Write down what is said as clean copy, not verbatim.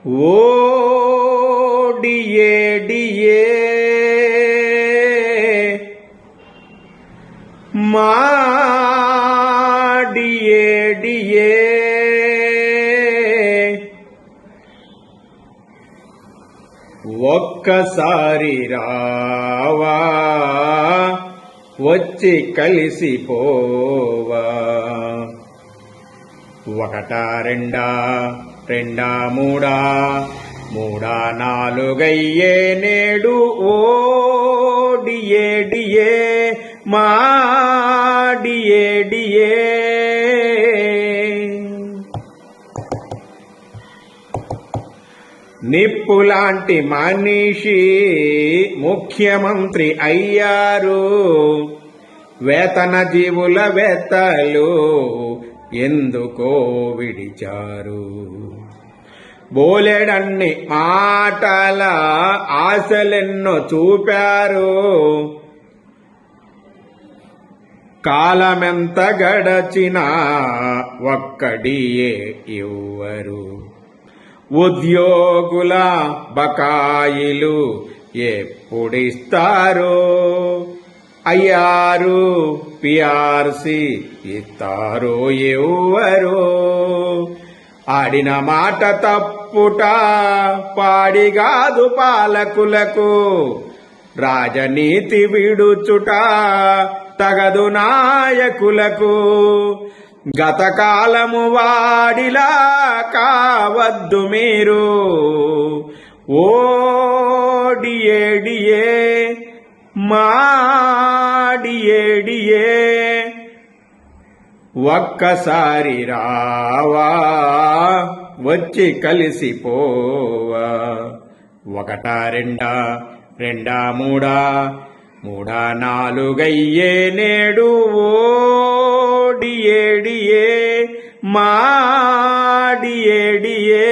ఓ డియే డియే మా డియే డియే ఒక్కసారి రావా వచ్చి కలిసిపోవా ఒకటా రెండా రెండా మూడా మూడా నాలుగయ్యే నేడు ఓ డియే డియే మా డియే డియే నిప్పులాంటి మనిషి ముఖ్యమంత్రి అయ్యారు వేతన జీవుల వేత్తలు ఎందుకో విడిచారు బోలెడన్ని మాటల ఆశలెన్నో చూపారు కాలమెంత గడచినా ఒక్కడియే ఇవ్వరు ఉద్యోగుల బకాయిలు ఎప్పుడిస్తారో అయ్యారు పిఆర్సి ఇస్తారో ఎవ్వరో ఆడిన మాట తప్పుట పాడిగాదు పాలకులకు రాజనీతి విడుచుట తగదు నాయకులకు గతకాలము వాడిలా కావద్దు మీరు ఓ డియే డియే మా డియే డియే ఒక్కసారి రావా వచ్చి కలిసిపోవా ఒకటా రెండా రెండా మూడా మూడా నాలుగయ్యే నేడు ఓ డియే డియే మా డియే డియే